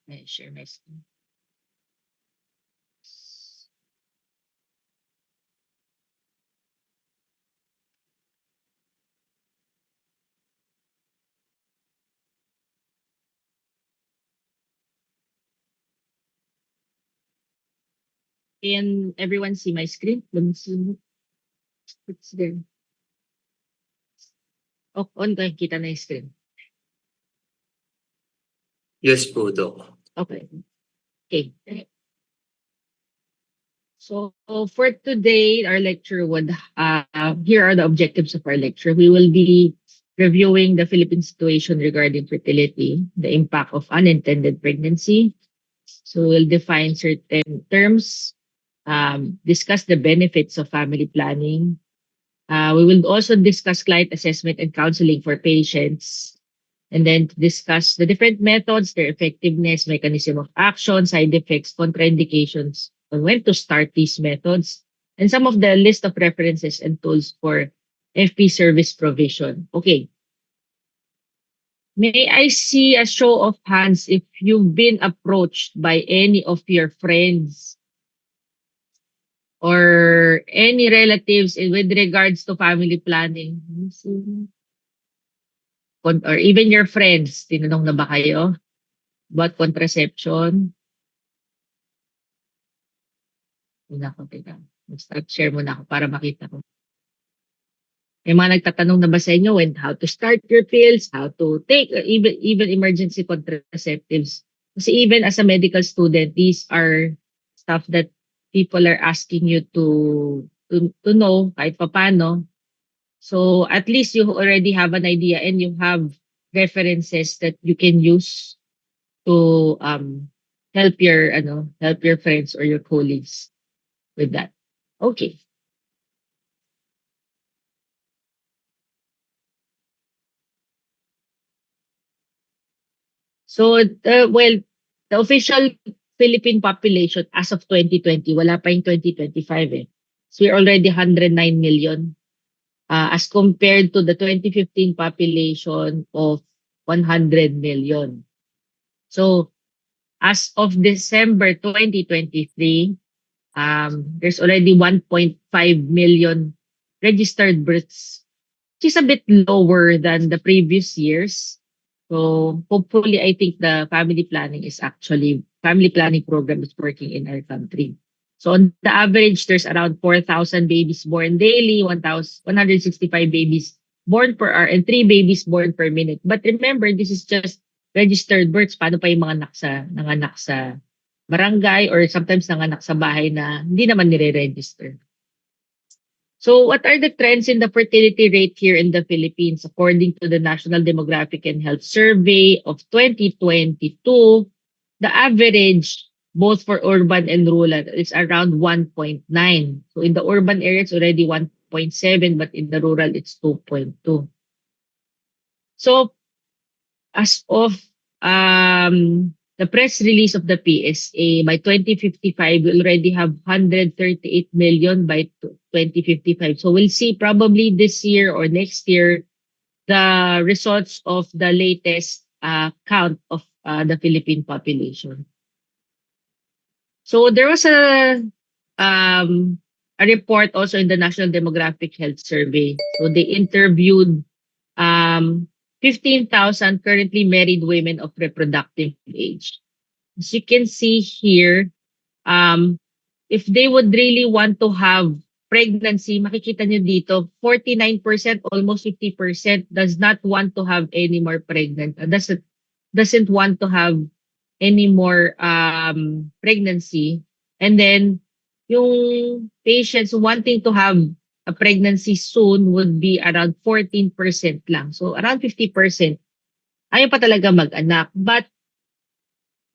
May share my screen. Can everyone see my screen? Let me see. It's there. Oh, on ko. Kita na yung screen. Yes po, Doc. Okay. Okay. So for today, our lecture would, here are the objectives of our lecture. We will be reviewing the Philippine situation regarding fertility, the impact of unintended pregnancy. So we'll define certain terms, discuss the benefits of family planning. We will also discuss client assessment and counseling for patients, and then discuss the different methods, their effectiveness, mechanism of action, side effects, contraindications, on when to start these methods, and some of the list of references and tools for FP service provision. Okay. May I see a show of hands if you've been approached by any of your friends or any relatives with regards to family planning? Or even your friends, tinanong na ba kayo about contraception? Muna ako, teka. Start share muna ako para makita ko. May mga nagtatanong na ba sa inyo when how to start your pills, how to take even emergency contraceptives? Kasi even as a medical student, these are stuff that people are asking you to know kahit paano. So at least you already have an idea and you have references that you can use to help your friends or your colleagues with that. Okay. So the official Philippine population as of 2020, wala pa yung 2025 eh. So we're already 109 million as compared to the 2015 population of 100 million. So as of December 2023, there's already 1.5 million registered births, which is a bit lower than the previous years. So hopefully, I think the family planning program is working in our country. So on the average, there's around 4,000 babies born daily, 165 babies born per hour, and 3 babies born per minute. But remember, this is just registered births. Paano pa yung mga nanganak sa barangay or sometimes nanganak sa bahay na hindi naman nire-register. So what are the trends in the fertility rate here in the Philippines? According to the National Demographic and Health Survey of 2022, the average both for urban and rural is around 1.9. So in the urban area, it's already 1.7, but in the rural, it's 2.2. So as of the press release of the PSA, by 2055, we already have 138 million by 2055. So we'll see probably this year or next year the results of the latest count of the Philippine population. So there was a report also in the National Demographic Health Survey. So they interviewed 15,000 currently married women of reproductive age. As you can see here, if they would really want to have pregnancy, makikita nyo dito, 49%, almost 50% does not want to have any more doesn't want to have any more pregnancy. And then, yung patients wanting to have a pregnancy soon would be around 14% lang. So around 50%. Ayaw pa talaga mag-anak. But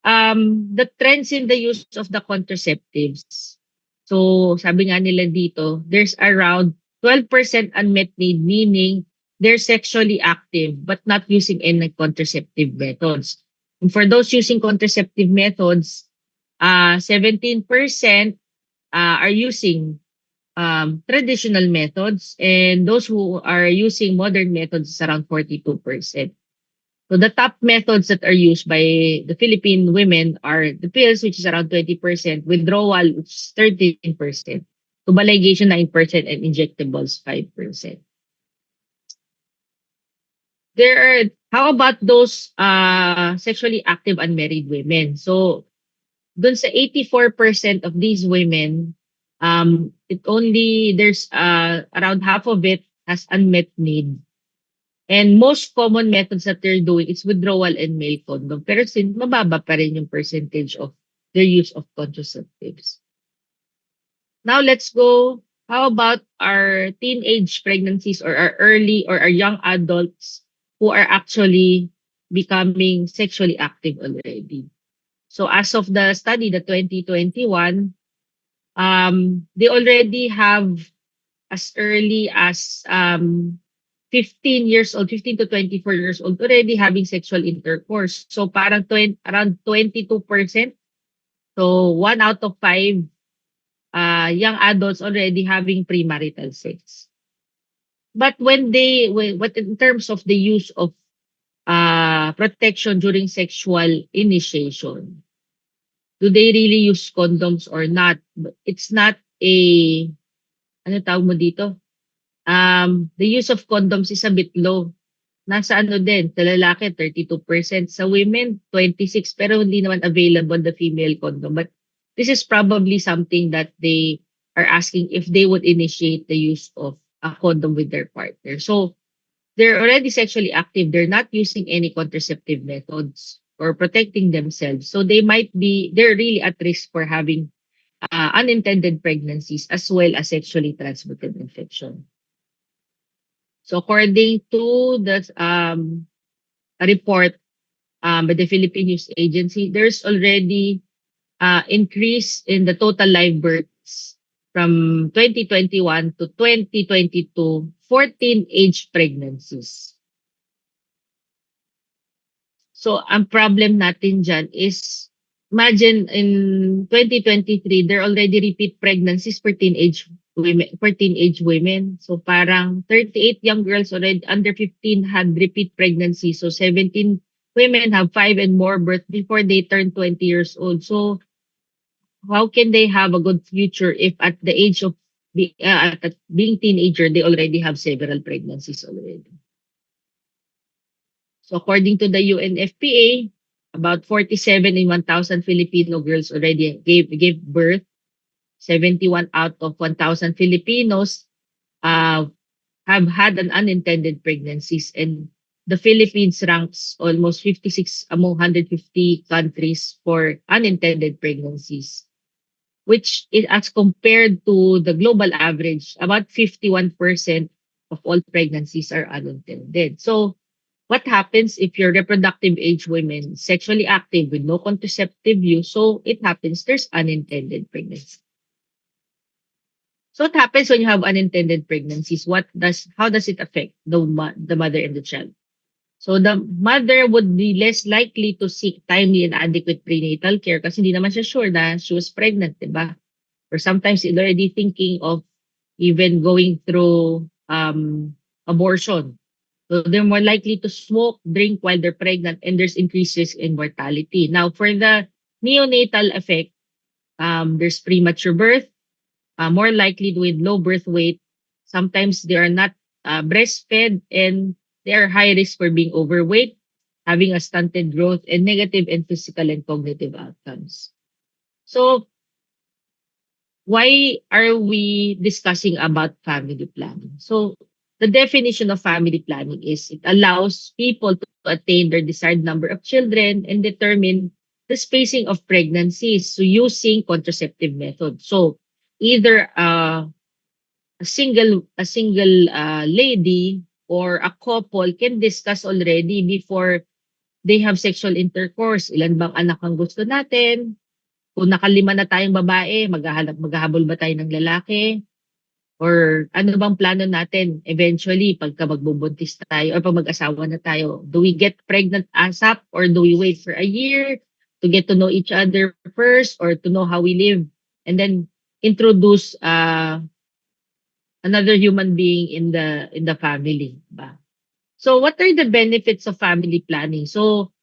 the trends in the use of the contraceptives. So sabi nga nila dito, there's around 12% unmet need, meaning they're sexually active but not using any contraceptive methods. And for those using contraceptive methods, 17% are using traditional methods, and those who are using modern methods is around 42%. So the top methods that are used by the Philippine women are the pills, which is around 20%, withdrawal, which is 13%, tubal ligation 9%, and injectables 5%. How about those sexually active unmarried women? So dun sa 84% of these women, there's around half of it has unmet need. And most common methods that they're doing is withdrawal and male condom. Pero mababa pa rin yung percentage of their use of contraceptives. Now let's go. How about our teenage pregnancies or our early or our young adults who are actually becoming sexually active already? So as of the study, the 2021, they already have as early as 15 years old, 15 to 24 years old, already having sexual intercourse. So parang around 22%. So 1 out of 5 young adults already having premarital sex. But what in terms of the use of protection during sexual initiation, do they really use condoms or not? It's not ano tawag mo dito? The use of condoms is a bit low. Nasa ano din, sa lalaki 32%, sa women 26%, pero hindi naman available the female condom. But this is probably something that they are asking if they would initiate the use of a condom with their partner. So they're already sexually active. They're not using any contraceptive methods or protecting themselves. So they're really at risk for having unintended pregnancies as well as sexually transmitted infection. So according to the a report by the Philippine News Agency, there's already increase in the total live births from 2021 to 2022, 14 age pregnancies. So ang problem natin dyan is, imagine in 2023, there are already repeat pregnancies for teenage women. So parang 38 young girls already under 15 had repeat pregnancy. So 17 women have 5 and more births before they turn 20 years old. So how can they have a good future if at the age of being teenager, they already have several pregnancies already? So according to the UNFPA, about 47 in 1,000 Filipino girls already gave birth. 71 out of 1,000 Filipinos have had an unintended pregnancies, and the Philippines ranks almost 56 among 150 countries for unintended pregnancies, which is as compared to the global average, about 51% of all pregnancies are unintended. So what happens if your reproductive age women sexually active with no contraceptive use? So it happens there's unintended pregnancy. So what happens when you have unintended pregnancies? How does it affect the mother and the child? So the mother would be less likely to seek timely and adequate prenatal care kasi hindi naman siya sure na she was pregnant, diba? Or sometimes she's already thinking of even going through abortion. So they're more likely to smoke, drink while they're pregnant, and there's increased risk in mortality. Now, for the neonatal effect, there's premature birth, more likely with low birth weight. Sometimes they are not breastfed, and they are high risk for being overweight, having a stunted growth, and negative and physical and cognitive outcomes. So why are we discussing about family planning? So the definition of family planning is it allows people to attain their desired number of children and determine the spacing of pregnancies, so using contraceptive methods. So either a single lady or a couple can discuss already before they have sexual intercourse. Ilan bang anak ang gusto natin? Kung nakalima na tayong babae, maghahabol ba tayo ng lalaki? Or ano bang plano natin eventually pagka magbubuntis tayo or pag mag-asawa na tayo? Do we get pregnant ASAP or do we wait for a year to get to know each other first or to know how we live and then introduce another human being in the family, ba? So what are the benefits of family planning? So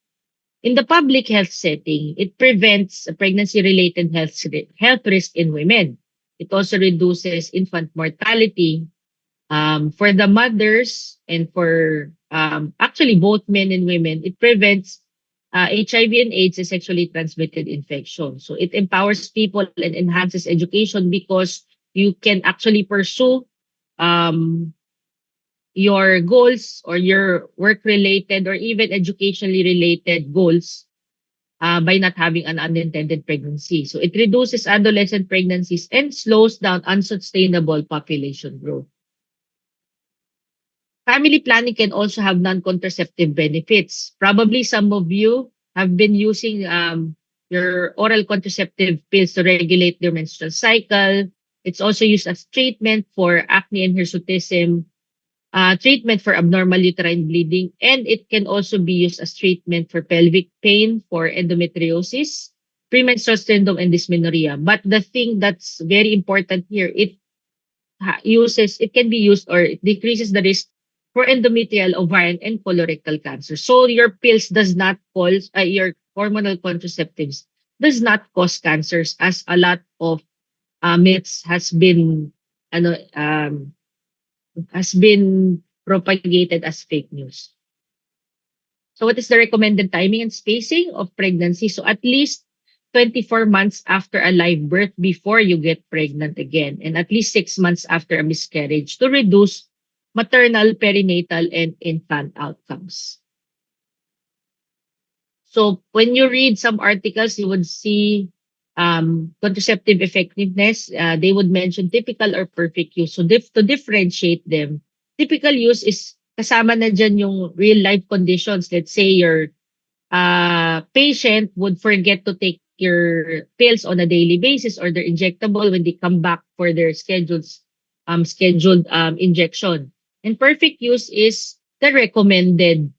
in the public health setting, it prevents pregnancy-related health risk in women. It also reduces infant mortality for the mothers and for actually both men and women. It prevents HIV and AIDS, a sexually transmitted infection. So it empowers people and enhances education because you can actually pursue um, your goals or your work-related or even educationally related goals by not having an unintended pregnancy. So it reduces adolescent pregnancies and slows down unsustainable population growth. Family planning can also have non-contraceptive benefits. Probably some of you have been using your oral contraceptive pills to regulate their menstrual cycle. It's also used as treatment for acne and hirsutism, treatment for abnormal uterine bleeding, and it can also be used as treatment for pelvic pain, for endometriosis, premenstrual syndrome, and dysmenorrhea. But the thing that's very important here, it can be used or it decreases the risk for endometrial, ovarian, and colorectal cancer. So your pills does not cause, your hormonal contraceptives does not cause cancers as a lot of myths ano, has been propagated as fake news. So what is the recommended timing and spacing of pregnancy? So at least 24 months after a live birth before you get pregnant again, and at least 6 months after a miscarriage to reduce maternal, perinatal, and infant outcomes. So when you read some articles, you would see contraceptive effectiveness. They would mention typical or perfect use. So to differentiate them, typical use is kasama na dyan yung real life conditions. Let's say your patient would forget to take your pills on a daily basis or they're injectable when they come back for their scheduled injection. And perfect use is the recommended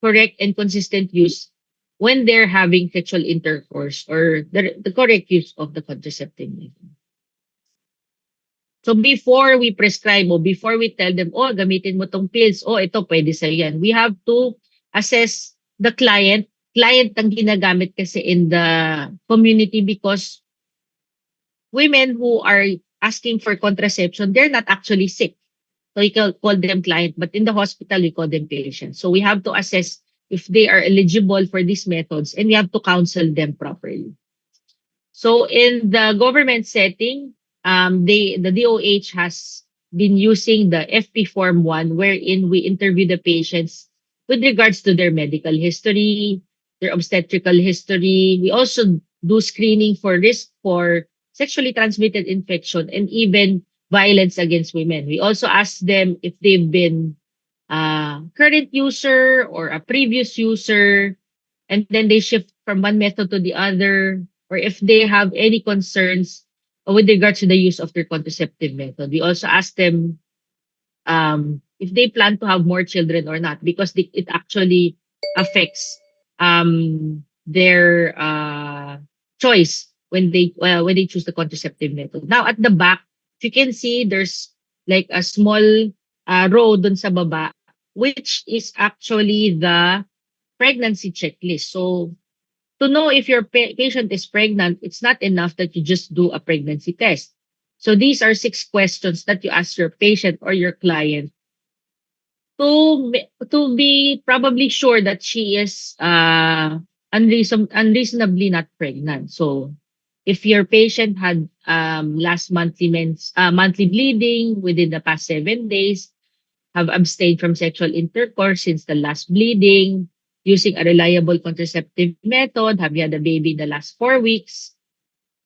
correct and consistent use when they're having sexual intercourse or the correct use of the contraceptive method. So before we prescribe o before we tell them, oh, gamitin mo tong pills, oh, ito pwede sa'yo yan. We have to assess the client. Client ang ginagamit kasi in the community because women who are asking for contraception, they're not actually sick. So we call them client, but in the hospital, we call them patients. So we have to assess if they are eligible for these methods and we have to counsel them properly. So in the government setting, the DOH has been using the FP Form 1 wherein we interview the patients with regards to their medical history, their obstetrical history. We also do screening for risk for sexually transmitted infection and even violence against women. We also ask them if they've been a current user or a previous user, and then they shift from one method to the other, or if they have any concerns with regards to the use of their contraceptive method. We also ask them if they plan to have more children or not, because it actually affects their choice when they choose the contraceptive method. Now at the back, if you can see, there's like a small row dun sa baba, which is actually the pregnancy checklist. So to know if your patient is pregnant, it's not enough that you just do a pregnancy test. So these are 6 questions that you ask your patient or your client to be probably sure that she is unreasonably not pregnant. So if your patient had last monthly bleeding within the past 7 days, have abstained from sexual intercourse since the last bleeding, using a reliable contraceptive method, have you had a baby in the last 4 weeks.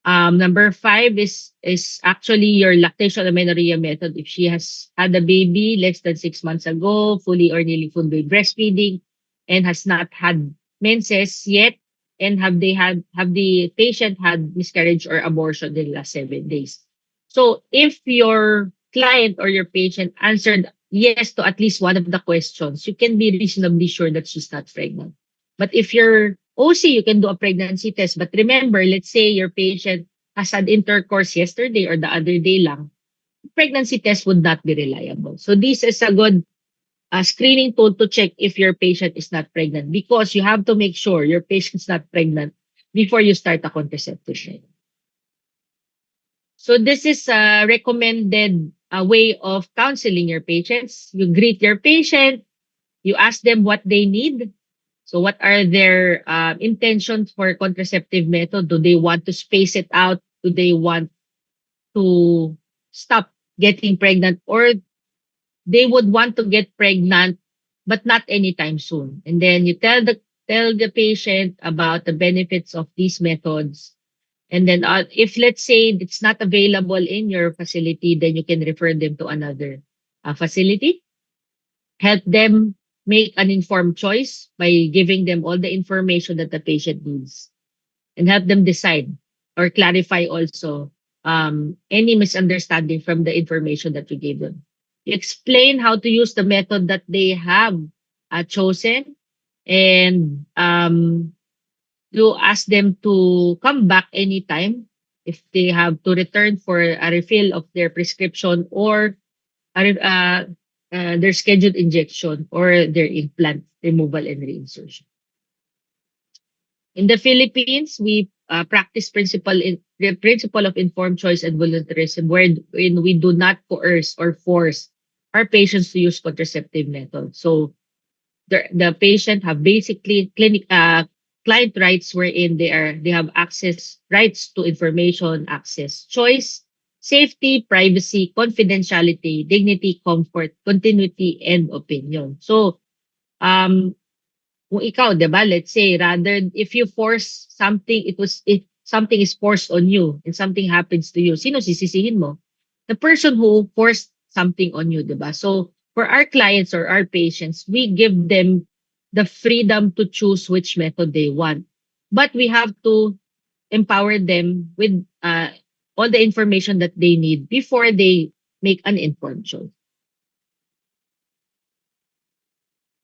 Number 5 is actually your lactation amenorrhea method. If she has had a baby less than 6 months ago, fully or nearly fully breastfeeding, and has not had menses yet, and have the patient had miscarriage or abortion in the last 7 days. So if your client or your patient answered yes to at least one of the questions, you can be reasonably sure that she's not pregnant. But if you're OC, you can do a pregnancy test. But remember, let's say your patient has had intercourse yesterday or the other day lang, pregnancy test would not be reliable. So this is a good screening tool to check if your patient is not pregnant, because you have to make sure your patient's not pregnant before you start a contraceptive method. So this is a recommended way of counseling your patients. You greet your patient, you ask them what they need. So what are their intentions for contraceptive method? Do they want to space it out? Do they want to stop getting pregnant, or they would want to get pregnant but not anytime soon? And then you tell the patient about the benefits of these methods. And then if let's say it's not available in your facility, then you can refer them to another facility. Help them make an informed choice by giving them all the information that the patient needs, and help them decide or clarify also any misunderstanding from the information that you gave them. You explain how to use the method that they have chosen, and you ask them to come back anytime if they have to return for a refill of their prescription, or their scheduled injection or their implant removal and reinsertion. In the Philippines, we practice the principle of informed choice and voluntarism, wherein we do not coerce or force our patients to use contraceptive methods. So the patient have basically client rights, wherein they have access rights to information, access, choice, safety, privacy, confidentiality, dignity, comfort, continuity, and opinion. So kung ikaw, 'di ba, let's say, rather if you force something, if something is forced on you and something happens to you, sino sisisihin mo? The person who forced something on you, 'di ba? So for our clients or our patients, we give them the freedom to choose which method they want. But we have to empower them with all the information that they need before they make an informed choice.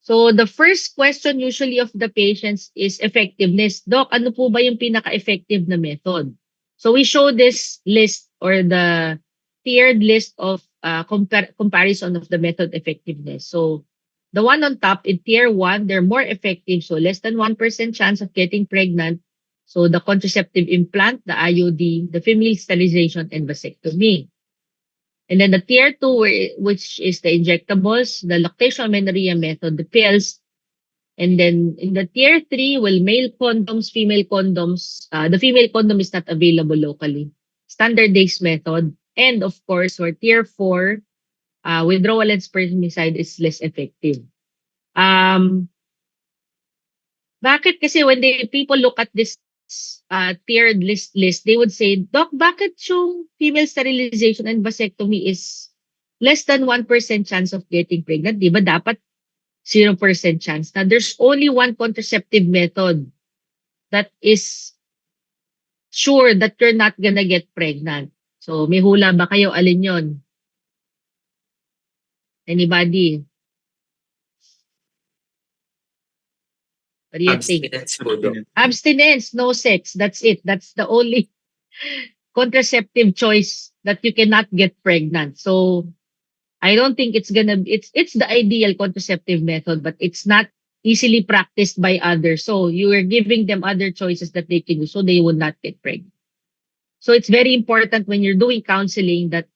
So the first question usually of the patients is effectiveness. Doc, ano po ba yung pinaka-effective na method? So we show this list, or the tiered list of comparison of the method effectiveness. So the one on top in tier 1, they're more effective. So less than 1% chance of getting pregnant. So the contraceptive implant, the IUD, the female sterilization, and vasectomy. And then the tier 2, which is the injectables, the lactation amenorrhea method, the pills. And then in the tier 3, male condoms, female condoms. The female condom is not available locally. Standardized method. And of course, for tier 4, withdrawal and spermicide is less effective. Bakit? Kasi when people look at this tiered list, they would say, Doc, bakit yung female sterilization and vasectomy is less than 1% chance of getting pregnant? Di ba dapat 0% chance? Now, there's only one contraceptive method that is sure that you're not gonna get pregnant. So, may hula ba kayo? Alin yon? Anybody? What do you think? Abstinence po, Doc. Abstinence, no sex. That's it. That's the only contraceptive choice that you cannot get pregnant. So I don't think it's the ideal contraceptive method, but it's not easily practiced by others. So you are giving them other choices that they can do so they will not get pregnant. So it's very important when you're doing counseling that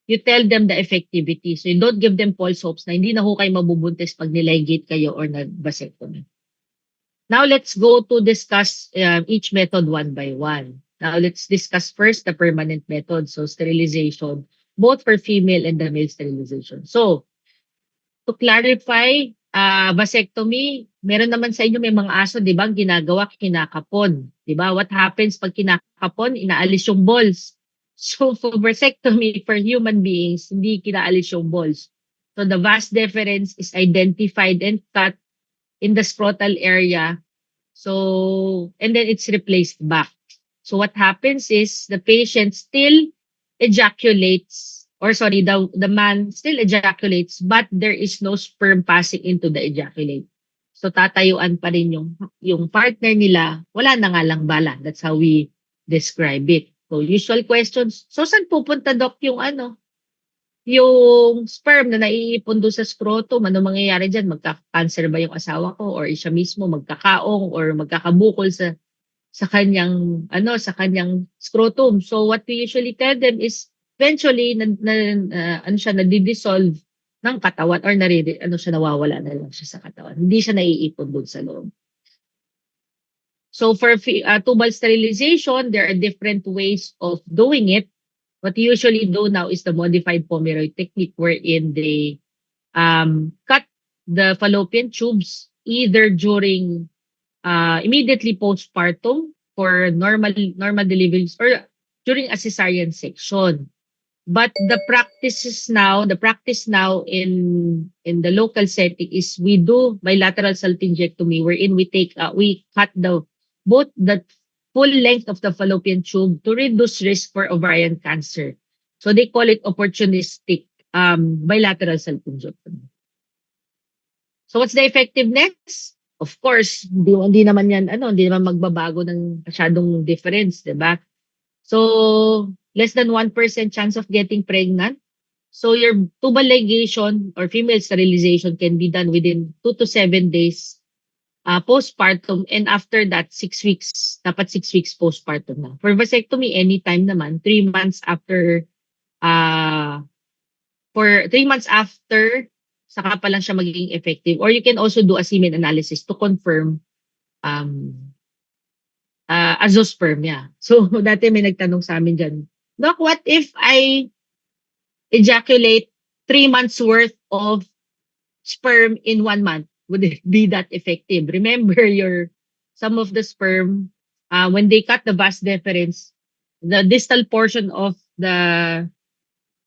you tell them the effectivity. So you don't give them false hopes na hindi na ho kayo mabubuntis pag niligate kayo or nag-vasectomy. Now let's go to discuss each method one by one. Now let's discuss first the permanent method, so sterilization, both for female and the male sterilization. So to clarify, vasectomy, meron naman sa inyo may mga aso, di ba, ginagawa, kinakapon. Di ba? What happens pag kinakapon? Inaalis yung balls. So for vasectomy, for human beings, hindi kinaalis yung balls. So the vas deferens is identified and cut in the scrotal area. So, and then it's replaced back. So what happens is the patient still ejaculates, or sorry, the man still ejaculates, but there is no sperm passing into the ejaculate. So tatayuan pa rin yung partner nila, wala na nga lang bala. That's how we describe it. So usual questions. So saan pupunta, Doc, yung ano? yung sperm na naiipon doon sa scrotum, ano mangyayari dyan? Magka-cancer ba yung asawa ko or siya mismo magkakaong or magkakabukol sa kanyang sa kanyang scrotum. So what we usually tell them is eventually nadi-dissolve ng katawan or nawawala na lang siya sa katawan. Hindi siya naiipon doon sa loob. So for tubal sterilization, there are different ways of doing it. What we usually do now is the modified Pomeroy technique wherein they cut the fallopian tubes either during immediately postpartum for normal deliveries or during a cesarean section. But the practice now in the local setting is we do bilateral salpingectomy wherein we cut both the full length of the fallopian tube to reduce risk for ovarian cancer. So they call it opportunistic bilateral salpingectomy. So what's the effectiveness? Of course, hindi naman magbabago ng masyadong difference, 'di ba? So less than 1% chance of getting pregnant. So your tubal ligation or female sterilization can be done within 2 to 7 days postpartum, and after that 6 weeks, dapat 6 weeks postpartum na. For vasectomy, anytime naman, 3 months after for 3 months after saka pa lang siya magiging effective. Or you can also do a semen analysis to confirm azoospermia. So dati may nagtanong sa amin dyan, Doc, what if I ejaculate 3 months worth of sperm in 1 month? Would it be that effective? Remember, some of the sperm, when they cut the vas deferens, the distal portion of the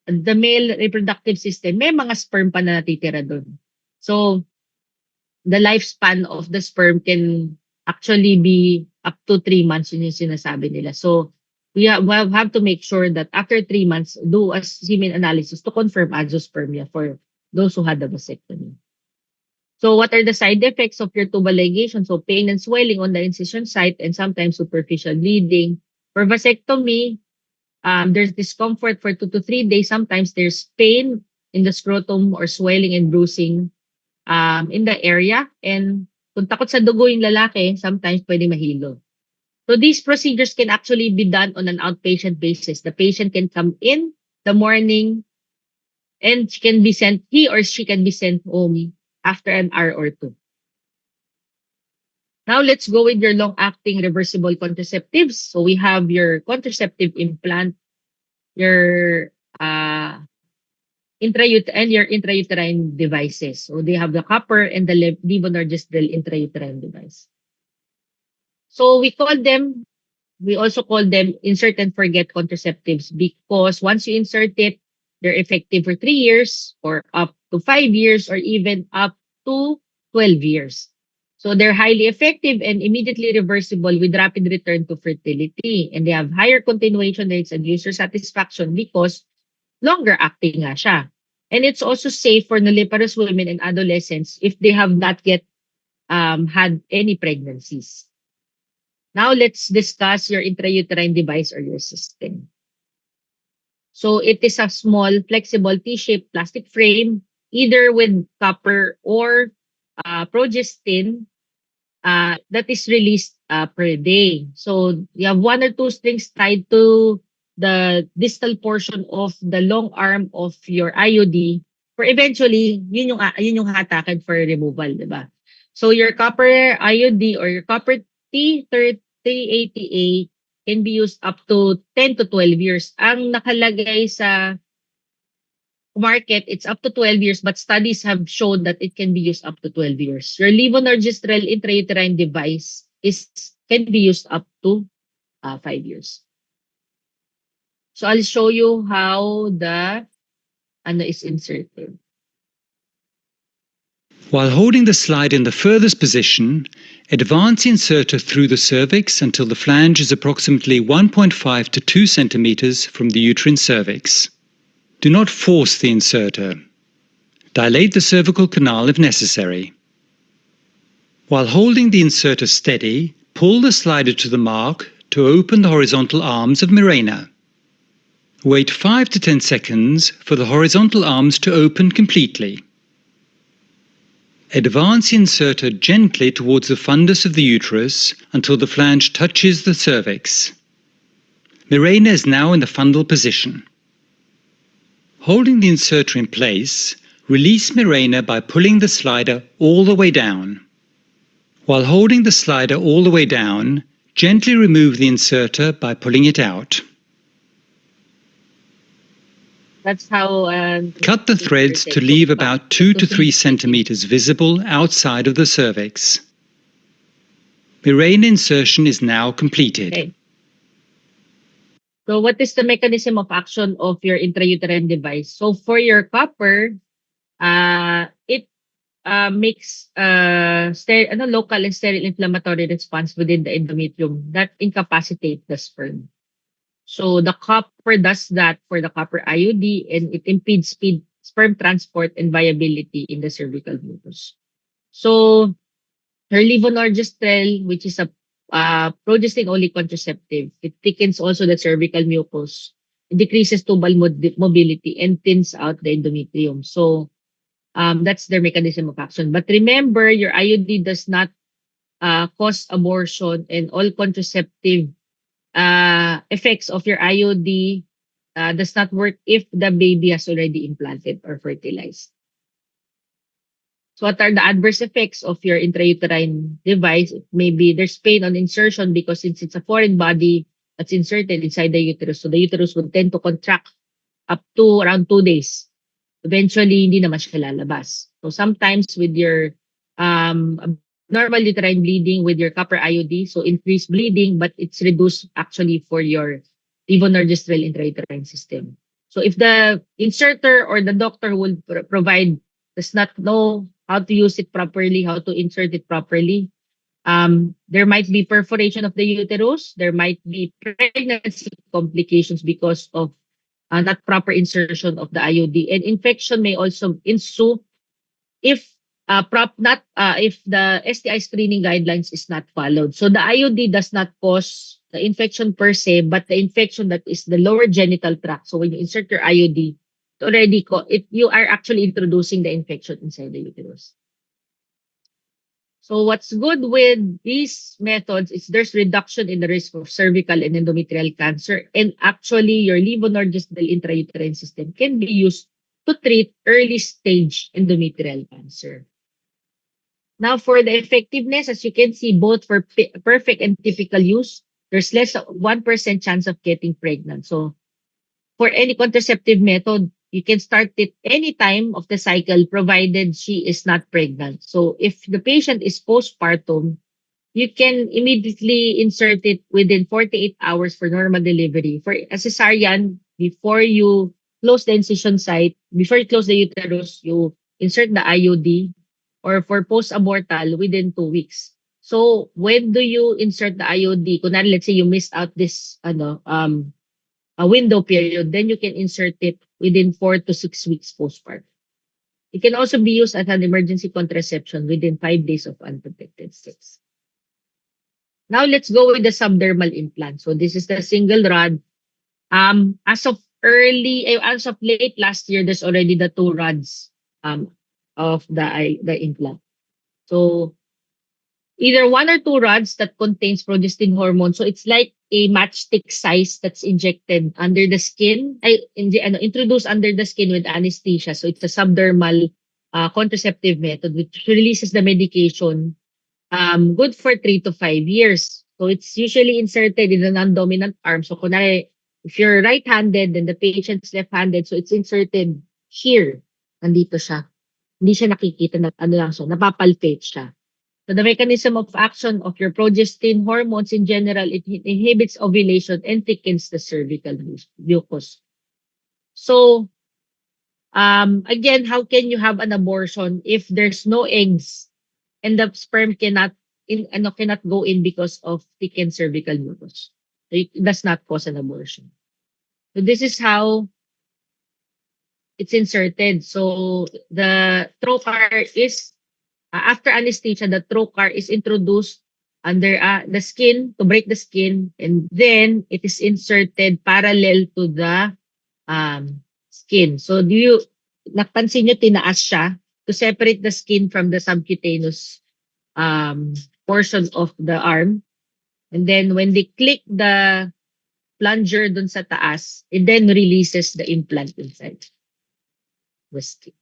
male reproductive system, may mga sperm pa na natitira doon. So, the lifespan of the sperm can actually be up to 3 months, yun yung sinasabi nila. So, we have to make sure that after 3 months, do a semen analysis to confirm azoospermia for those who had the vasectomy. So, what are the side effects of your tubal ligation? So, pain and swelling on the incision site and sometimes superficial bleeding. For vasectomy, there's discomfort for 2 to 3 days. Sometimes there's pain in the scrotum or swelling and bruising in the area. And kung takot sa dugo yung lalaki, sometimes pwede mahilo. So these procedures can actually be done on an outpatient basis. The patient can come in the morning and he or she can be sent home after an hour or 2. Now let's go with your long-acting reversible contraceptives. So we have your contraceptive implant, your intrauterine devices. So they have the copper and the levonorgestrel intrauterine device. So we also call them insert and forget contraceptives because once you insert it, they're effective for 3 years or up to 5 years or even up to 12 years. So they're highly effective and immediately reversible with rapid return to fertility. And they have higher continuation rates and user satisfaction because longer acting nga siya. And it's also safe for nulliparous women and adolescents if they have not yet had any pregnancies. Now let's discuss your intrauterine device or your system. So it is a small, flexible T-shaped plastic frame, either with copper or progestin that is released per day. So you have 1 or 2 strings tied to the distal portion of the long arm of your IUD for eventually, yun yung hatakan for removal, di ba? So your copper IUD or your copper T380A can be used up to 10 to 12 years. Ang nakalagay sa market, it's up to 12 years, but studies have shown that it can be used up to 12 years. Your levonorgestrel intrauterine device can be used up to 5 years. So I'll show you how the is inserted. While holding the slide in the furthest position, advance the inserter through the cervix until the flange is approximately 1.5 to 2 centimeters from the uterine cervix. Do not force the inserter. Dilate the cervical canal if necessary. While holding the inserter steady, pull the slider to the mark to open the horizontal arms of Mirena. Wait 5 to 10 seconds for the horizontal arms to open completely. Advance the inserter gently towards the fundus of the uterus until the flange touches the cervix. Mirena is now in the fundal position. Holding the inserter in place, release Mirena by pulling the slider all the way down. While holding the slider all the way down, gently remove the inserter by pulling it out. That's how... Cut the threads to leave about 2 to 3 centimeters visible outside of the cervix. Mirena insertion is now completed. Okay. So what is the mechanism of action of your intrauterine device? So for your copper, it makes local and sterile inflammatory response within the endometrium that incapacitate the sperm. So the copper does that for the copper IUD, and it impedes sperm transport and viability in the cervical mucus. So her levonorgestrel, which is a progestin-only contraceptive, it thickens also the cervical mucus, it decreases tubal mobility, and thins out the endometrium. So that's their mechanism of action. But remember, your IUD does not cause abortion, and all contraceptive effects of your IUD does not work if the baby has already implanted or fertilized. So what are the adverse effects of your intrauterine device? Maybe there's pain on insertion because since it's a foreign body that's inserted inside the uterus, so the uterus would tend to contract up to around 2 days. Eventually, hindi naman siya lalabas. So sometimes with your normal uterine bleeding with your copper IUD, so increased bleeding, but it's reduced actually for your levonorgestrel intrauterine system. So if the inserter or the doctor who will provide does not know how to use it properly, how to insert it properly, there might be perforation of the uterus, there might be pregnancy complications because of not proper insertion of the IUD, and infection may also ensue if if the STI screening guidelines is not followed. So the IUD does not cause the infection per se, but the infection that is the lower genital tract. So when you insert your IUD, you are actually introducing the infection inside the uterus. So what's good with these methods is there's reduction in the risk of cervical and endometrial cancer, and actually your levonorgestrel intrauterine system can be used to treat early stage endometrial cancer. Now for the effectiveness, as you can see, both for perfect and typical use, there's less than 1% chance of getting pregnant. So for any contraceptive method, you can start it any time of the cycle provided she is not pregnant. So if the patient is postpartum, you can immediately insert it within 48 hours for normal delivery. For a cesarean, before you close the incision site, before you close the uterus, you insert the IUD, or for post-abortal within 2 weeks. So when do you insert the IUD? Kunwari, let's say you missed out this a window period, then you can insert it within 4 to 6 weeks postpartum. It can also be used as an emergency contraception within 5 days of unprotected sex. Now let's go with the subdermal implant. So this is the single rod. As of late last year, there's already the 2 rods of the implant. So either 1 or 2 rods that contains progestin hormone. So it's like a matchstick size that's injected under the skin, introduced under the skin with anesthesia. So it's a subdermal contraceptive method which releases the medication, good for 3 to 5 years. So it's usually inserted in the non-dominant arm. So kunwari, if you're right-handed, then the patient's left-handed. So it's inserted here. Nandito siya. Hindi siya nakikita, napapalpate siya. So the mechanism of action of your progestin hormones in general, it inhibits ovulation and thickens the cervical mucus. So again, how can you have an abortion if there's no eggs and the sperm cannot go in because of thickened cervical mucus? So it does not cause an abortion. So this is how it's inserted. So the trocar is after anesthesia, the trocar is introduced under the skin to break the skin, and then it is inserted parallel to the skin. So napansin nyo, tinaas siya to separate the skin from the subcutaneous portion of the arm. And then when they click the plunger dun sa taas, it then releases the implant inside the skin.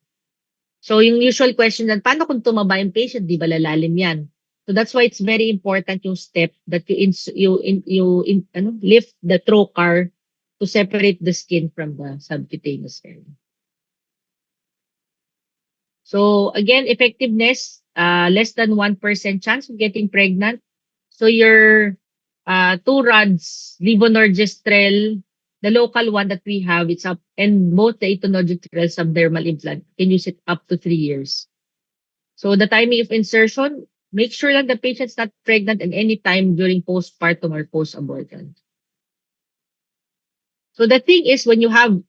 So yung usual question then, paano kung tumaba yung patient? Di ba lalalim yan? So that's why it's very important yung step that you lift the trocar to separate the skin from the subcutaneous area. So again, effectiveness, less than 1% chance of getting pregnant. So your 2 rods, levonorgestrel, the local one that we have, it's up, and both the etonogestrel subdermal implant, can use it up to 3 years. So the timing of insertion, make sure that the patient's not pregnant at any time during postpartum or post-abortion. So the thing is, when you have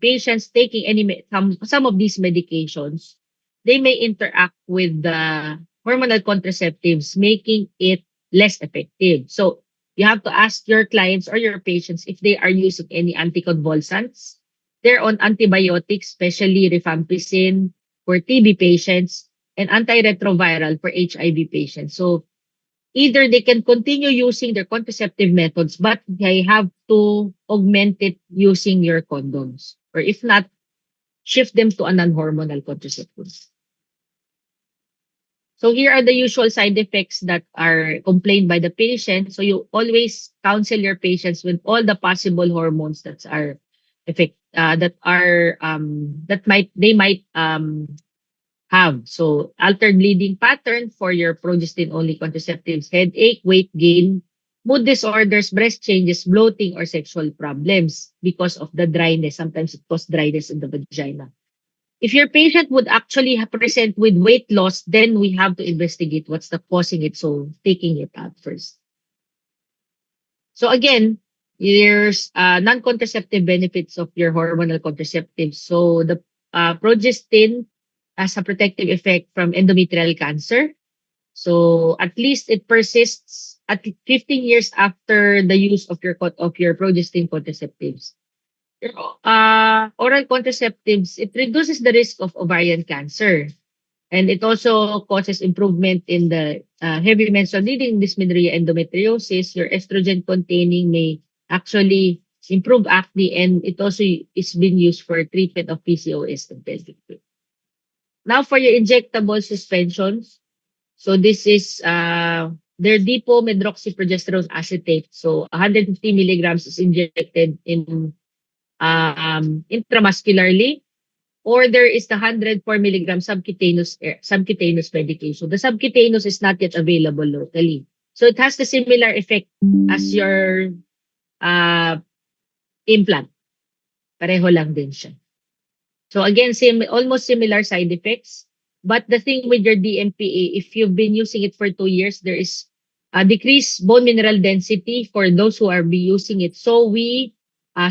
patients taking some of these medications, they may interact with the hormonal contraceptives, making it less effective. So you have to ask your clients or your patients if they are using any anticonvulsants. They're on antibiotics, especially rifampicin for TB patients and antiretroviral for HIV patients. So either they can continue using their contraceptive methods, but they have to augment it using your condoms. Or if not, shift them to a non-hormonal contraceptive. So here are the usual side effects that are complained by the patient. So you always counsel your patients with all the possible hormones that they might have. So altered bleeding pattern for your progestin-only contraceptives, headache, weight gain, mood disorders, breast changes, bloating, or sexual problems because of the dryness. Sometimes it causes dryness in the vagina. If your patient would actually present with weight loss, then we have to investigate what's the causing it. So taking it out first. So again, there's non-contraceptive benefits of your hormonal contraceptives. So the progestin has a protective effect from endometrial cancer. So at least it persists at 15 years after the use of your progestin contraceptives. Oral contraceptives, it reduces the risk of ovarian cancer. And it also causes improvement in the heavy menstrual bleeding, dysmenorrhea, endometriosis. Your estrogen containing may actually improve acne, and it also is being used for treatment of PCOS and pelvic pain. Now for your injectable suspensions. So this is their depomedroxyprogesterone acetate. So 150 milligrams is injected in intramuscularly, or there is the 104 milligram subcutaneous medication. The subcutaneous is not yet available locally. So it has the similar effect as your implant. Pareho lang din siya. So again, almost similar side effects. But the thing with your DMPA, if you've been using it for 2 years, there is a decreased bone mineral density for those who are using it. So we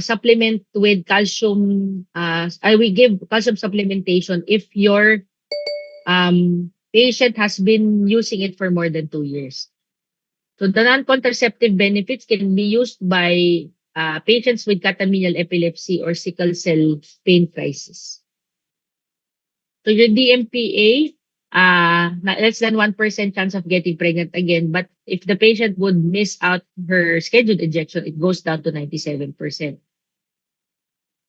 supplement with calcium. We give calcium supplementation if your patient has been using it for more than 2 years. So the non-contraceptive benefits can be used by patients with catamenial epilepsy or sickle cell pain crisis. So your DMPA, less than 1% chance of getting pregnant again. But if the patient would miss out her scheduled injection, it goes down to 97%.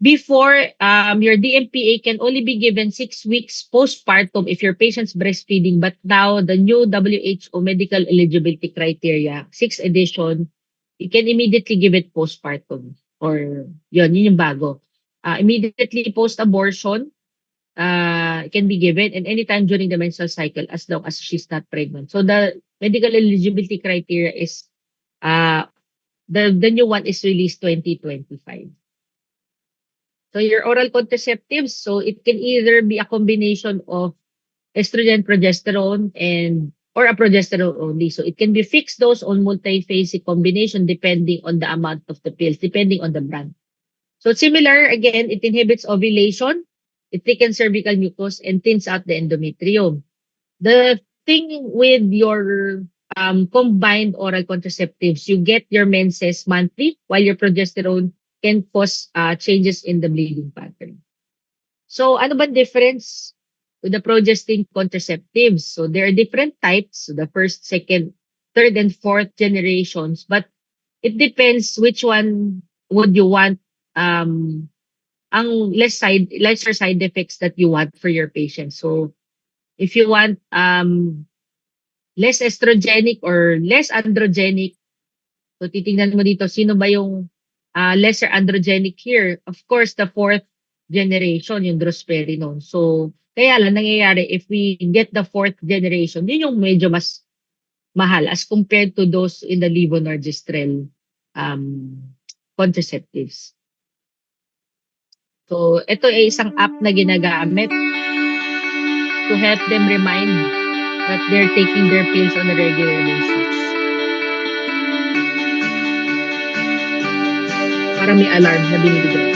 Before, your DMPA can only be given 6 weeks postpartum if your patient's breastfeeding. But now, the new WHO medical eligibility criteria, 6th edition, you can immediately give it postpartum. Or yun yung bago. Immediately post-abortion, it can be given, and anytime during the menstrual cycle as long as she's not pregnant. So the medical eligibility criteria is the new one is released 2025. So your oral contraceptives, so it can either be a combination of estrogen, progesterone, or a progesterone only. So it can be fixed dose on multi-phasic combination depending on the amount of the pills, depending on the brand. So similar, again, it inhibits ovulation, it thickens cervical mucus, and thins out the endometrium. The thing with your combined oral contraceptives, you get your menses monthly, while your progesterone can cause changes in the bleeding pattern. So, ano ba difference with the progestin contraceptives? So, there are different types. So, the first, second, third, and fourth generations. But it depends which one would you want, ang lesser side effects that you want for your patient. So, if you want less estrogenic or less androgenic, so titingnan mo dito, sino ba yung lesser androgenic here? Of course, the fourth generation, yung drospirenone. So, kaya lang nangyayari, if we get the fourth generation, yun yung medyo mas mahal as compared to those in the levonorgestrel contraceptives. So, ito ay isang app na ginagamit to help them remind that they're taking their pills on a regular basis. Para may alarm na binibigay.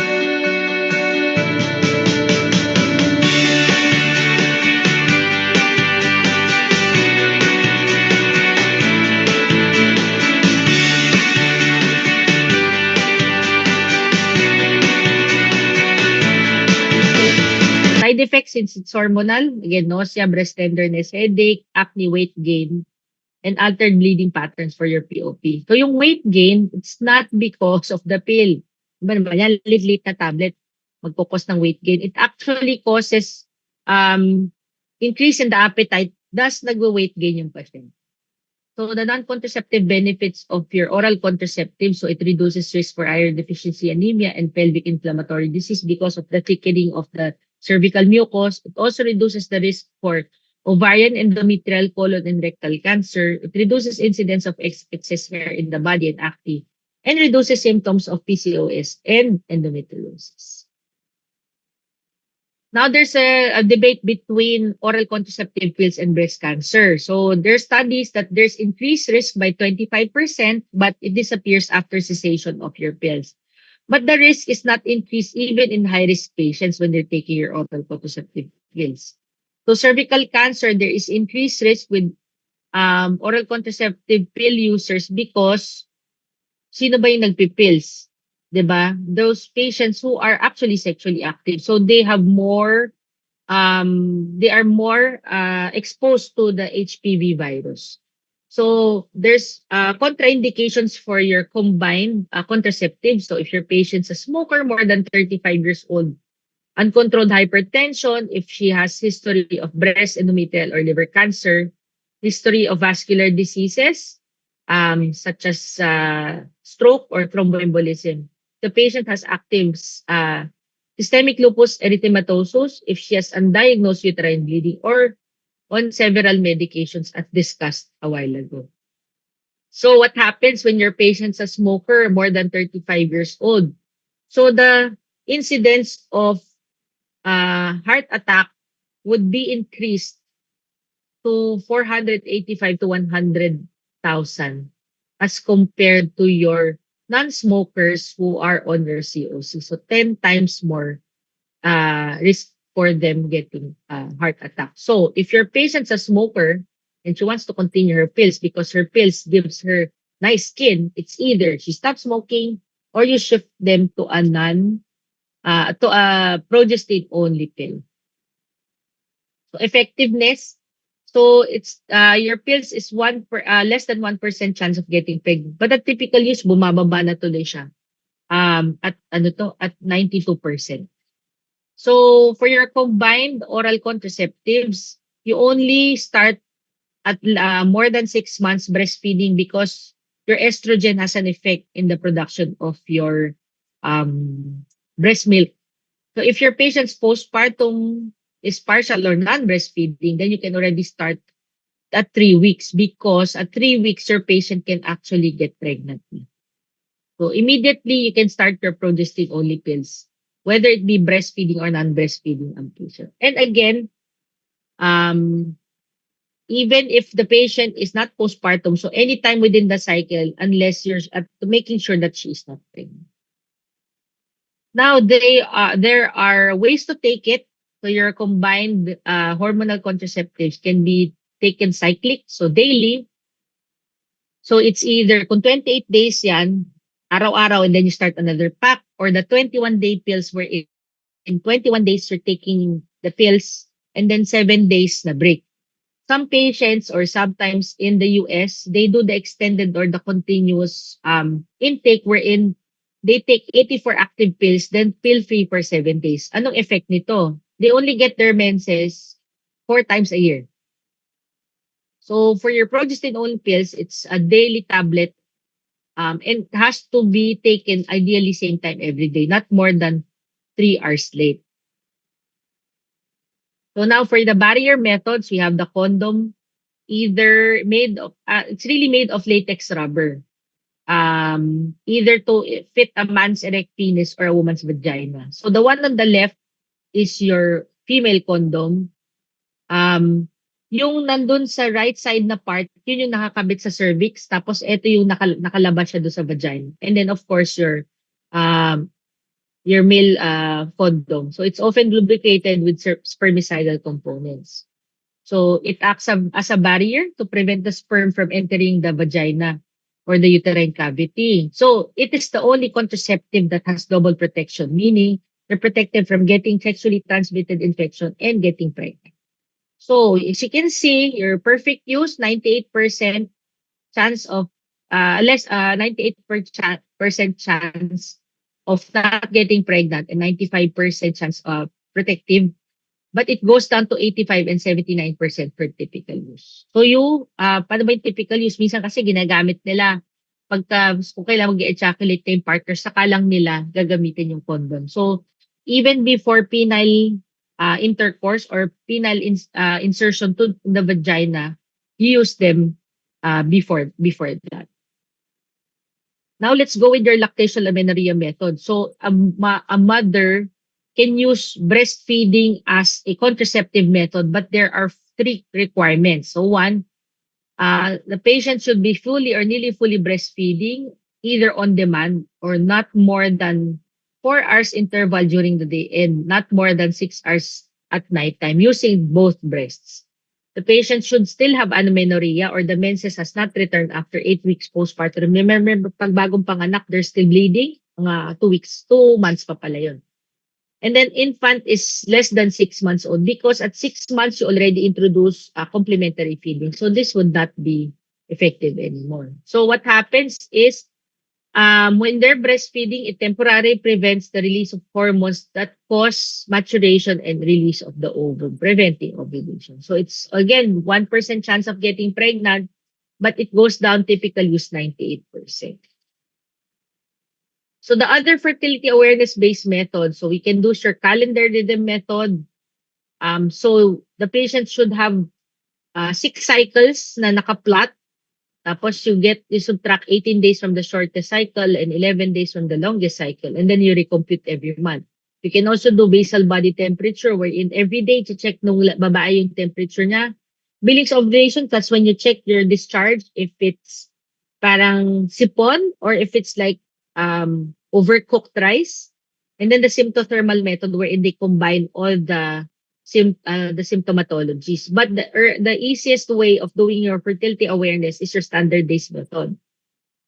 Side effects, since it's hormonal, again, nausea, breast tenderness, headache, acne, weight gain, and altered bleeding patterns for your POP. So yung weight gain, it's not because of the pill. Diba naman yan, lit na tablet, magkukos ng weight gain. It actually causes increase in the appetite, thus nagwe-weight gain yung patient. So the non-contraceptive benefits of your oral contraceptive, so it reduces risk for iron deficiency anemia and pelvic inflammatory disease because of the thickening of the cervical mucus. It also reduces the risk for ovarian, endometrial, colon, and rectal cancer. It reduces incidence of excess hair in the body and acne, and reduces symptoms of PCOS and endometriosis. Now, there's a debate between oral contraceptive pills and breast cancer. So, there's studies that there's increased risk by 25%, but it disappears after cessation of your pills. But the risk is not increased even in high-risk patients when they're taking your oral contraceptive pills. So, cervical cancer, there is increased risk with oral contraceptive pill users because sino ba yung nagpipills? Diba? Those patients who are actually sexually active. So, they have more, they are more exposed to the HPV virus. So, there's contraindications for your combined contraceptives. So, if your patient's a smoker more than 35 years old, uncontrolled hypertension, if she has history of breast, endometrial, or liver cancer, history of vascular diseases, such as stroke or thromboembolism. The patient has active systemic lupus erythematosus, if she has undiagnosed uterine bleeding, or on several medications as discussed a while ago. So what happens when your patient's a smoker more than 35 years old? So the incidence of heart attack would be increased to 485 to 100,000 as compared to your non-smokers who are on their COC. So 10 times more risk for them getting heart attack. So if your patient's a smoker and she wants to continue her pills because her pills gives her nice skin, it's either she stops smoking or you shift them to a progestin only pill. So effectiveness, so it's your pills is less than 1% chance of getting pregnant. But at typical use, bumababa na tuloy siya. At 92%. So for your combined oral contraceptives, you only start at more than 6 months breastfeeding because your estrogen has an effect in the production of your breast milk. So if your patient's postpartum is partial or non-breastfeeding, then you can already start at 3 weeks because at 3 weeks, your patient can actually get pregnant. So immediately, you can start your progestin-only pills, whether it be breastfeeding or non-breastfeeding ang patient. And again, even if the patient is not postpartum, so anytime within the cycle, unless you're making sure that she is not pregnant. Now, there are ways to take it. So your combined hormonal contraceptives can be taken cyclic, so daily. So it's either kung 28 days yan, araw-araw, and then you start another pack, or the 21-day pills were in 21 days you're taking the pills and then 7 days na break. Some patients or sometimes in the US, they do the extended or the continuous intake wherein they take 84 active pills then pill-free for 7 days. Anong effect nito? They only get their menses 4 times a year. So for your progestin-only pills, it's a daily tablet and has to be taken ideally same time every day, not more than 3 hours late. So now for the barrier methods, we have the condom, either made of, it's really made of latex rubber. Either to fit a man's erect penis or a woman's vagina. So the one on the left is your female condom. Yung nandun sa right side na part, yun yung nakakabit sa cervix. Tapos ito yung nakalabas siya doon sa vagina. And then of course your male condom. So it's often lubricated with spermicidal components. So it acts as a barrier to prevent the sperm from entering the vagina or the uterine cavity. So it is the only contraceptive that has double protection, meaning they're protected from getting sexually transmitted infection and getting pregnant. So as you can see, your perfect use, 98% chance of 98% chance of not getting pregnant and 95% chance of protective. But it goes down to 85 and 79% for typical use. So paano ba yung typical use? Minsan kasi ginagamit nila kung kailangan mag-ejaculate na yung partner, saka lang nila gagamitin yung condom. So even before penile intercourse or penile insertion to the vagina, you use them before that. Now let's go with your lactation amenorrhea method. So a mother can use breastfeeding as a contraceptive method, but there are 3 requirements. So one, the patient should be fully or nearly fully breastfeeding, either on demand or not more than 4 hours interval during the day and not more than 6 hours at nighttime using both breasts. The patient should still have amenorrhea or the menses has not returned after 8 weeks postpartum. Remember, pag bagong panganak, they're still bleeding. Mga 2 months pa pala yun. And then infant is less than 6 months old because at 6 months, you already introduce complementary feeding. So this would not be effective anymore. So what happens is when they're breastfeeding, it temporarily prevents the release of hormones that cause maturation and release of the ovum, preventing ovulation. So it's, again, 1% chance of getting pregnant, but it goes down typical use 98%. So the other fertility awareness-based method, so we can do your calendar rhythm method. So the patient should have 6 cycles na nakaplot. Tapos you subtract 18 days from the shortest cycle and 11 days from the longest cycle. And then you recompute every month. You can also do basal body temperature wherein every day to check nung babae yung temperature niya. Billings ovulation, that's when you check your discharge if it's parang sipon or if it's like overcooked rice. And then the symptothermal method wherein they combine all the symptomatologies. But the easiest way of doing your fertility awareness is your standard-based method.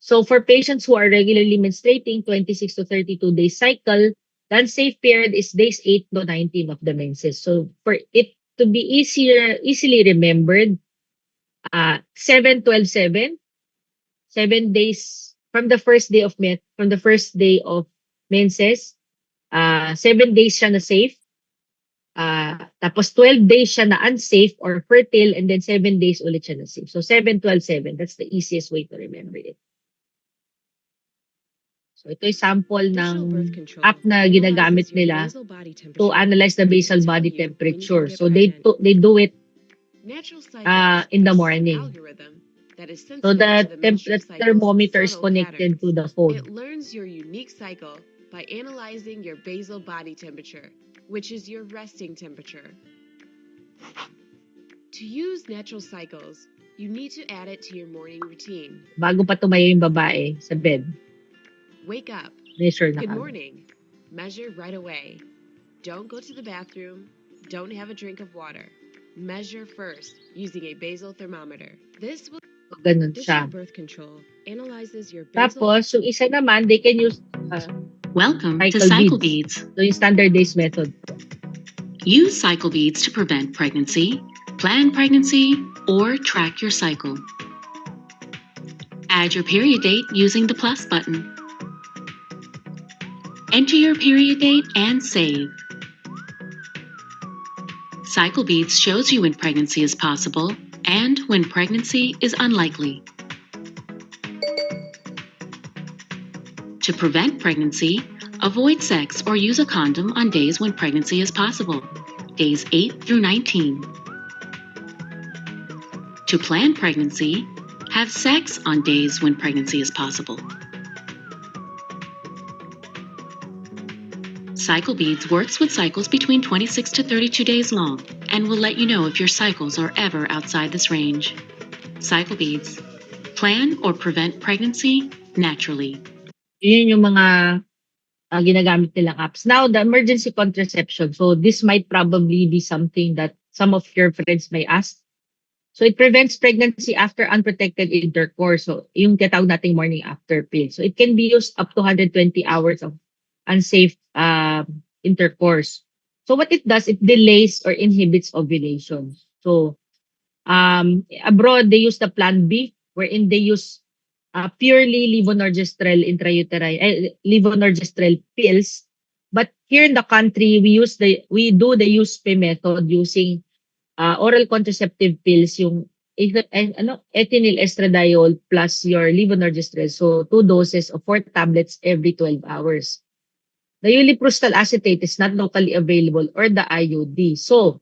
So for patients who are regularly menstruating, 26 to 32 days cycle, the unsafe period is days 8 to 19 of the menses. So for it to be easily remembered, 7-12-7, 7 days from the first day of menses, 7 days siya na safe. Tapos 12 days siya na unsafe or fertile and then 7 days ulit siya na safe. So 7-12-7, that's the easiest way to remember it. So ito yung sample ng app na ginagamit nila to analyze the basal body temperature. So they do it in the morning. So the thermometer is connected to the phone. It learns your unique cycle by analyzing your basal body temperature, which is your resting temperature. To use natural cycles, you need to add it to your morning routine. Bago pa tumayo yung babae sa bed. Wake up. Measure na Good kami. morning. Measure right away. Don't go to the bathroom. Don't have a drink of water. Measure first using a basal thermometer. This will So, ganun siya. Digital birth control analyzes your basal Tapos, yung isa naman, they can use Welcome to Cycle CycleBeads. So yung standardized method. Use CycleBeads to prevent pregnancy, plan pregnancy, or track your cycle. Add your period date using the plus button. Enter your period date and save. CycleBeads shows you when pregnancy is possible and when pregnancy is unlikely. To prevent pregnancy, avoid sex or use a condom on days when pregnancy is possible, days 8 through 19. To plan pregnancy, have sex on days when pregnancy is possible. CycleBeads works with cycles between 26 to 32 days long and will let you know if your cycles are ever outside this range. CycleBeads. Plan or prevent pregnancy naturally. Yun yung mga ginagamit nilang apps. Now, the emergency contraception. So, this might probably be something that some of your friends may ask. So, it prevents pregnancy after unprotected intercourse. So, yung tinatawag nating morning after pill. So, it can be used up to 120 hours of unsafe intercourse. So, what it does, it delays or inhibits ovulation. So, abroad, they use the Plan B, wherein they use purely levonorgestrel levonorgestrel pills. But here in the country, we do the USP method using oral contraceptive pills, yung ethinyl estradiol plus your levonorgestrel. So 2 doses of 4 tablets every 12 hours. The ulipristal acetate is not locally available, or the IUD. So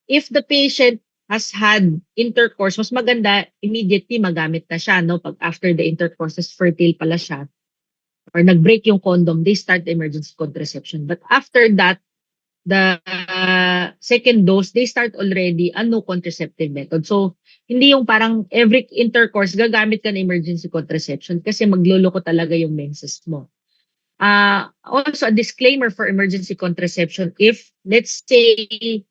if the patient has had intercourse, mas maganda immediately magamit na siya, no? Pag after the intercourse is fertile pala siya, or nag-break yung condom, they start the emergency contraception. But after that, the second dose, they start already a no contraceptive method. So, hindi yung parang every intercourse, gagamit ka ng emergency contraception kasi magloloko talaga yung menses mo. Also, a disclaimer for emergency contraception, if, let's say,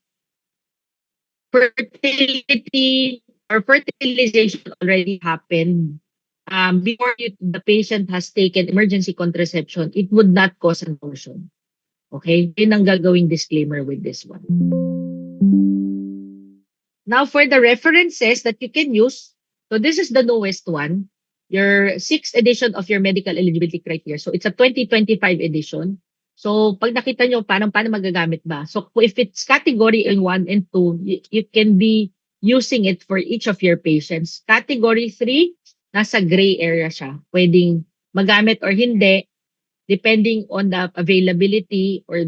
fertility or fertilization already happened before the patient has taken emergency contraception, it would not cause an abortion. Okay? Yun ang gagawing disclaimer with this one. Now, for the references that you can use, so this is the newest one, your 6th edition of your medical eligibility criteria. So it's a 2025 edition. So, pag nakita nyo, paano magagamit ba? So, if it's category in 1 and 2, you can be using it for each of your patients. Category 3, nasa gray area siya. Pwedeng magamit or hindi, depending on the availability or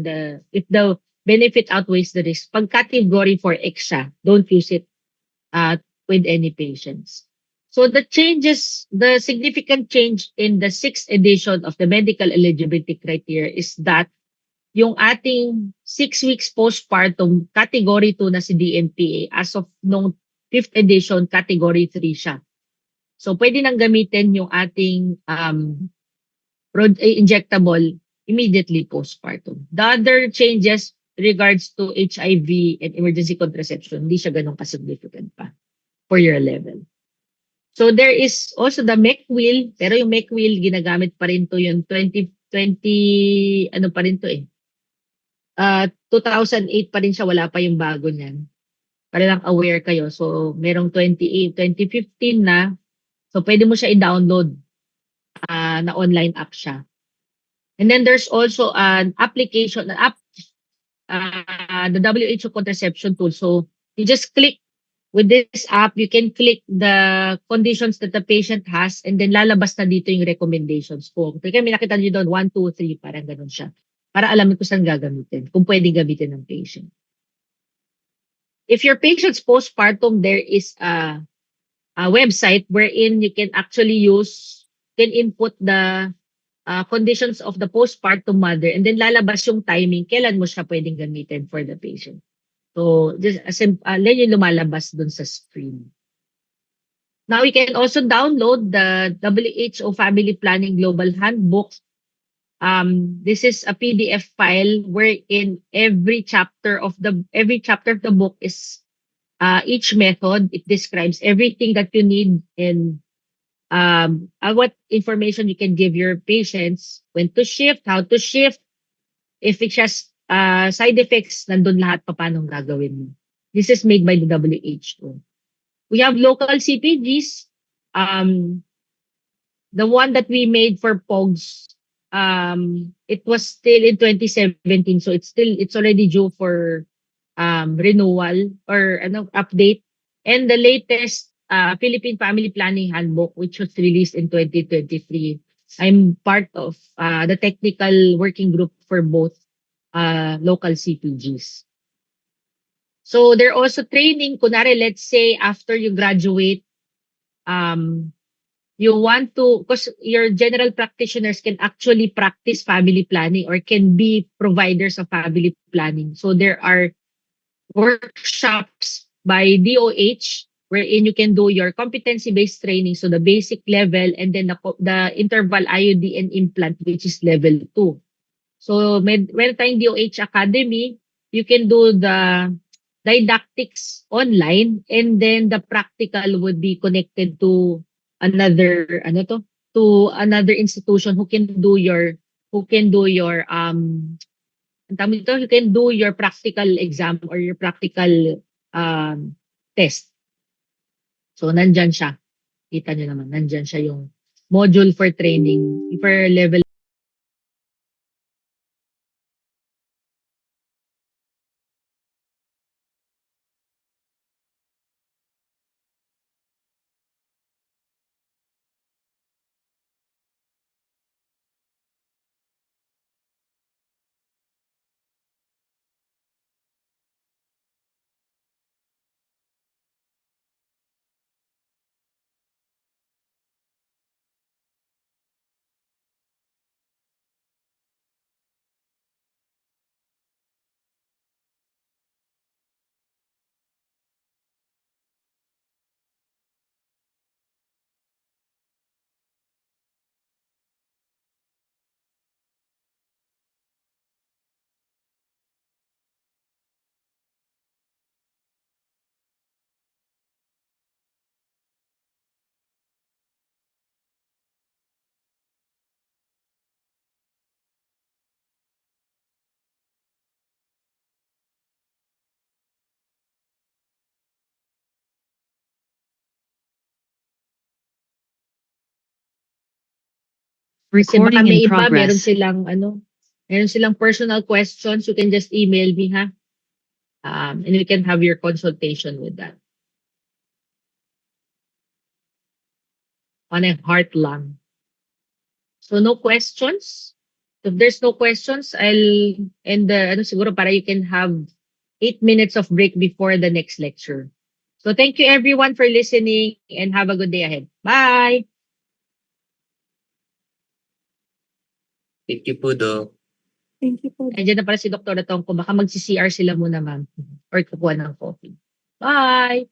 if the benefit outweighs the risk. Pag category 4X siya, don't use it with any patients. So the significant change in the 6th edition of the medical eligibility criteria is that yung ating 6 weeks postpartum category 2 na si DMPA, as of nung 5th edition, category 3 siya. So pwede nang gamitin yung ating injectable immediately postpartum. The other changes regards to HIV and emergency contraception, hindi siya ganun ka-significant pa for your level. So there is also the MEC wheel, pero yung MEC wheel ginagamit pa rin to yung 2020, ano pa rin to 2008 pa rin siya, wala pa yung bago niyan. Para lang aware kayo. So merong 2015 na, so pwede mo siya i-download na online app siya. And then there's also an application, the WHO contraception tool. So you just click. With this app, you can click the conditions that the patient has and then lalabas na dito yung recommendations ko. Kaya may nakita nyo doon, 1, 2, 3, parang ganun siya. Para alam ko saan gagamitin, kung pwedeng gamitin ng patient. If your patient's postpartum, there is a website wherein you can actually input the conditions of the postpartum mother and then lalabas yung timing, kailan mo siya pwedeng gamitin for the patient. So, just yung lumalabas dun sa screen. Now, you can also download the WHO Family Planning Global Handbook. This is a PDF file wherein every chapter of the book is each method. It describes everything that you need in what information you can give your patients, when to shift, how to shift, if it has side effects, nandun lahat pa paano gagawin mo. This is made by the WHO. We have local CPGs. The one that we made for POGS, it was still in 2017, so it's already due for renewal or update. And the latest Philippine Family Planning Handbook, which was released in 2023. I'm part of the technical working group for both local CPGs. So they're also training, kunwari, let's say after you graduate, you want to, because your general practitioners can actually practice family planning or can be providers of family planning. So there are workshops by DOH wherein you can do your competency-based training, so the basic level, and then the interval IUD and implant, which is level 2. So meron tayong DOH Academy, you can do the didactics online, and then the practical would be connected to another institution who can do your you can do your practical exam or your practical test. So nandyan siya. Kita nyo naman, nandyan siya yung module for training for level. Kasi baka Recording may in iba, meron progress. silang personal questions, you can just email me, ha? And we can have your consultation with that. On a heart lung. So no questions? If there's no questions, I'll end siguro para you can have 8 minutes of break before the next lecture. So thank you everyone for listening and have a good day ahead. Bye! Thank you po, Doc. Nandiyan na pala si Dr. Tongko. Baka magsi-CR sila muna, ma'am. Or kukuha ng coffee. Bye!